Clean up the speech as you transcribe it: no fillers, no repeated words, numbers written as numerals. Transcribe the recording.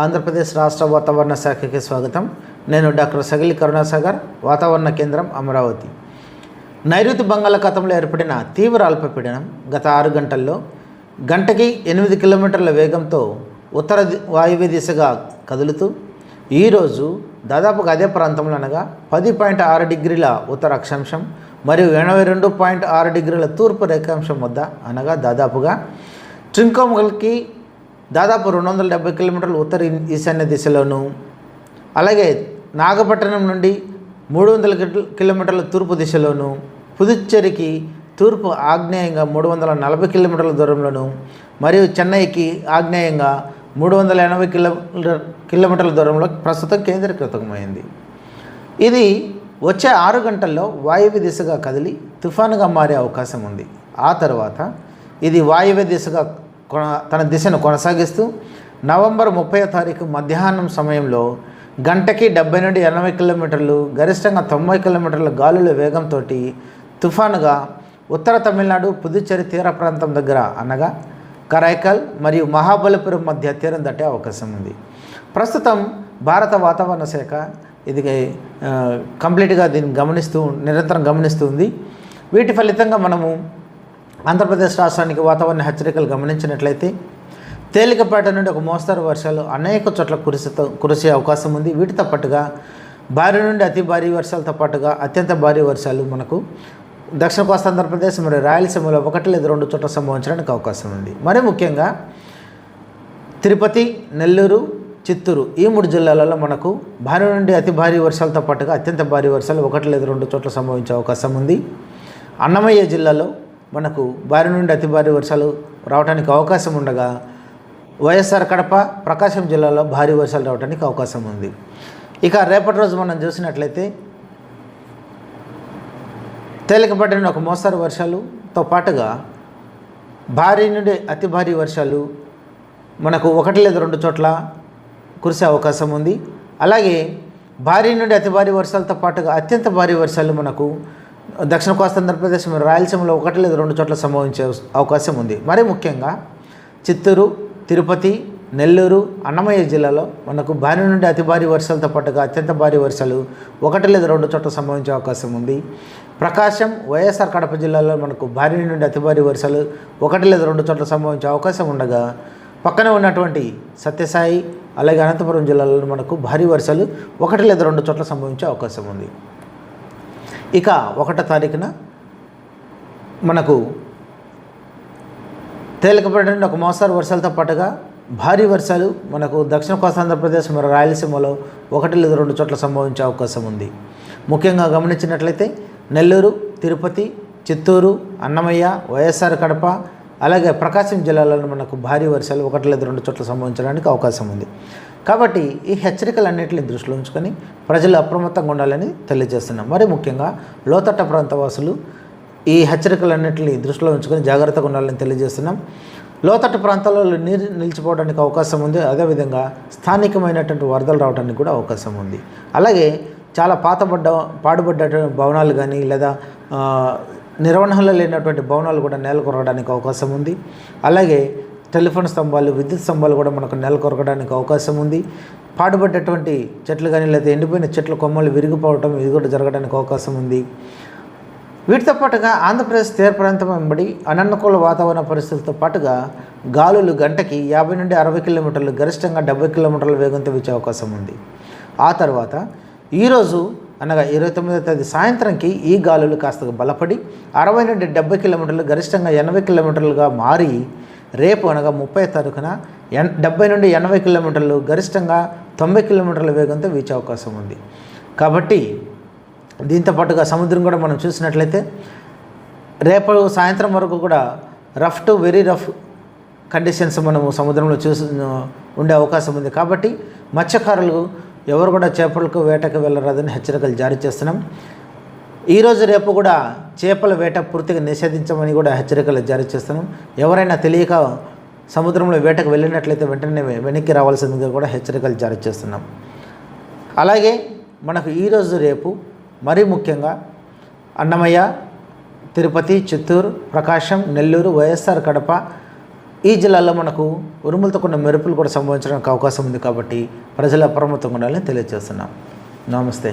ఆంధ్రప్రదేశ్ రాష్ట్ర వాతావరణ శాఖకి స్వాగతం. నేను డాక్టర్ సగిలి కరుణాసాగర్, వాతావరణ కేంద్రం అమరావతి. నైరుతి బంగాళాఖాతంలో ఏర్పడిన తీవ్ర అల్పపీడనం గత 6 గంటల్లో గంటకి 8 కిలోమీటర్ల వేగంతో ఉత్తర వాయువ్య దిశగా కదులుతూ ఈరోజు దాదాపుగా అదే ప్రాంతంలో అనగా 10.6 డిగ్రీల ఉత్తర అక్షాంశం మరియు 82.6 డిగ్రీల తూర్పు రేఖాంశం వద్ద అనగా దాదాపుగా ట్రింకోమల్కి దాదాపు 270 కిలోమీటర్ల ఉత్తర ఈశాన్య దిశలోను, అలాగే నాగపట్టణం నుండి 300 కిలోమీటర్ల తూర్పు దిశలోను, పుదుచ్చేరికి తూర్పు ఆగ్నేయంగా 340 కిలోమీటర్ల దూరంలోను, మరియు చెన్నైకి ఆగ్నేయంగా 380 కిలోమీటర్ల దూరంలో ప్రస్తుతం కేంద్రీకృతమైంది. ఇది వచ్చే 6 గంటల్లో వాయువ్య దిశగా కదిలి తుఫానుగా మారే అవకాశం ఉంది. ఆ తర్వాత ఇది వాయువ్య దిశగా తన దిశను కొనసాగిస్తూ నవంబర్ 30వ తారీఖు మధ్యాహ్నం సమయంలో గంటకి 70 నుండి 80 కిలోమీటర్లు, గరిష్టంగా 90 కిలోమీటర్ల గాలుల వేగంతో తుఫానుగా ఉత్తర తమిళనాడు పుదుచ్చేరి తీర ప్రాంతం దగ్గర అనగా కరైకల్ మరియు మహాబలిపురం మధ్య తీరం దాటే అవకాశం ఉంది. ప్రస్తుతం భారత వాతావరణ శాఖ ఇది కంప్లీట్గా దీన్ని నిరంతరం గమనిస్తుంది. వీటి ఫలితంగా మనము ఆంధ్రప్రదేశ్ రాష్ట్రానికి వాతావరణ హెచ్చరికలు గమనించినట్లయితే తేలికపాటి నుండి ఒక మోస్తరు వర్షాలు అనేక చోట్ల కురిసే అవకాశం ఉంది. వీటితో పాటుగా భారీ నుండి అతి భారీ వర్షాలతో పాటుగా అత్యంత భారీ వర్షాలు మనకు దక్షిణ కోస్తా ఆంధ్రప్రదేశ్ మరియు రాయలసీమలో 1 లేదా 2 చోట్ల సంభవించడానికి అవకాశం ఉంది. మరి ముఖ్యంగా తిరుపతి, నెల్లూరు, చిత్తూరు ఈ 3 జిల్లాలలో మనకు భారీ నుండి అతి భారీ వర్షాలతో పాటుగా అత్యంత భారీ వర్షాలు 1 లేదా 2 చోట్ల సంభవించే అవకాశం ఉంది. అన్నమయ్య జిల్లాలో మనకు భారీ నుండి అతి భారీ వర్షాలు రావడానికి అవకాశం ఉండగా వైఎస్ఆర్ కడప, ప్రకాశం జిల్లాలో భారీ వర్షాలు రావడానికి అవకాశం ఉంది. ఇక రేపటి రోజు మనం చూసినట్లయితే తేలికపాటి నుండి ఒక మోస్తరు వర్షాలుతో పాటుగా భారీ నుండి అతి భారీ వర్షాలు మనకు 1 లేదా 2 చోట్ల కురిసే అవకాశం ఉంది. అలాగే భారీ నుండి అతి భారీ వర్షాలతో పాటుగా అత్యంత భారీ వర్షాలు మనకు దక్షిణ కోస్తా ఆంధ్రప్రదేశ్ మరియు రాయలసీమలో 1 లేదా 2 చోట్ల సంభవించే అవకాశం ఉంది. మరి ముఖ్యంగా చిత్తూరు, తిరుపతి, నెల్లూరు, అన్నమయ్య జిల్లాలో మనకు భారీ నుండి అతి భారీ వర్షాలతో పాటుగా అత్యంత భారీ వర్షాలు 1 లేదా 2 చోట్ల సంభవించే అవకాశం ఉంది. ప్రకాశం, వైఎస్ఆర్ కడప జిల్లాలో మనకు భారీ నుండి అతి భారీ వర్షాలు 1 లేదా 2 చోట్ల సంభవించే అవకాశం ఉండగా పక్కనే ఉన్నటువంటి సత్యసాయి అలాగే అనంతపురం జిల్లాలో మనకు భారీ వర్షాలు 1 లేదా 2 చోట్ల సంభవించే అవకాశం ఉంది. ఇక 1వ తారీఖున మనకు తేలికపాటి నుండి ఒక మోస్తరు వర్షాలతో పాటుగా భారీ వర్షాలు మనకు దక్షిణ కోస్తా ఆంధ్రప్రదేశ్ మరియు రాయలసీమలో 1 లేదా 2 చోట్ల సంభవించే అవకాశం ఉంది. ముఖ్యంగా గమనించినట్లయితే నెల్లూరు, తిరుపతి, చిత్తూరు, అన్నమయ్య, వైఎస్ఆర్ కడప అలాగే ప్రకాశం జిల్లాలలో మనకు భారీ వర్షాలు 1 లేదా 2 చోట్ల సంభవించడానికి అవకాశం ఉంది. కాబట్టి ఈ హెచ్చరికలన్నింటినీ దృష్టిలో ఉంచుకొని ప్రజలు అప్రమత్తంగా ఉండాలని తెలియజేస్తున్నాం. మరి ముఖ్యంగా లోతట్ట ప్రాంత వాసులు ఈ హెచ్చరికలన్నింటినీ దృష్టిలో ఉంచుకొని జాగ్రత్తగా ఉండాలని తెలియజేస్తున్నాం. లోతట్టు ప్రాంతాల్లో నీరు నిలిచిపోవడానికి అవకాశం ఉంది. అదేవిధంగా స్థానికమైనటువంటి వరదలు రావడానికి కూడా అవకాశం ఉంది. అలాగే చాలా పాడుబడ్డ భవనాలు కానీ లేదా నిర్వహణలో లేనటువంటి భవనాలు కూడా నేలకొరగడానికి అవకాశం ఉంది. అలాగే టెలిఫోన్ స్తంభాలు, విద్యుత్ స్తంభాలు కూడా మనకు నెలకొరగడానికి అవకాశం ఉంది. పాడుబడ్డటువంటి చెట్లు కానీ లేదా ఎండిపోయిన చెట్ల కొమ్మలు విరిగిపోవటం ఇది కూడా జరగడానికి అవకాశం ఉంది. వీటితో పాటుగా ఆంధ్రప్రదేశ్ తీర ప్రాంతం వెంబడి అననుకూల వాతావరణ పరిస్థితులతో పాటుగా గాలులు గంటకి 50 నుండి 60 కిలోమీటర్లు, గరిష్టంగా 70 కిలోమీటర్ల వేగంతో వీచే అవకాశం ఉంది. ఆ తర్వాత ఈరోజు అనగా 29వ తేదీ సాయంత్రంకి ఈ గాలులు కాస్త బలపడి 60 నుండి 70 కిలోమీటర్లు, గరిష్టంగా 80 కిలోమీటర్లుగా మారి రేపు అనగా 30వ తారీఖున 70 నుండి 80 కిలోమీటర్లు, గరిష్టంగా 90 కిలోమీటర్ల వేగంతో వీచే అవకాశం ఉంది. కాబట్టి దీంతో పాటుగా సముద్రం కూడా మనం చూసినట్లయితే రేపు సాయంత్రం వరకు కూడా rough to very rough conditions మనము సముద్రంలో ఉండే అవకాశం ఉంది. కాబట్టి మత్స్యకారులు ఎవరు కూడా చేపలకు వేటకు వెళ్ళరాదని హెచ్చరికలు జారీ చేస్తున్నాం. ఈరోజు రేపు కూడా చేపల వేట పూర్తిగా నిషేధించమని కూడా హెచ్చరికలు జారీ చేస్తున్నాం. ఎవరైనా తెలియక సముద్రంలో వేటకు వెళ్ళినట్లయితే వెంటనే వెనక్కి రావాల్సిందిగా కూడా హెచ్చరికలు జారీ చేస్తున్నాం. అలాగే మనకు ఈరోజు రేపు మరీ ముఖ్యంగా అన్నమయ్య, తిరుపతి, చిత్తూరు, ప్రకాశం, నెల్లూరు, వైఎస్ఆర్ కడప ఈ జిల్లాలో మనకు ఉరుములతో కొన్ని మెరుపులు కూడా సంభవించడానికి అవకాశం ఉంది కాబట్టి ప్రజలు అప్రమత్తంగా ఉండాలని తెలియజేస్తున్నాం. నమస్తే.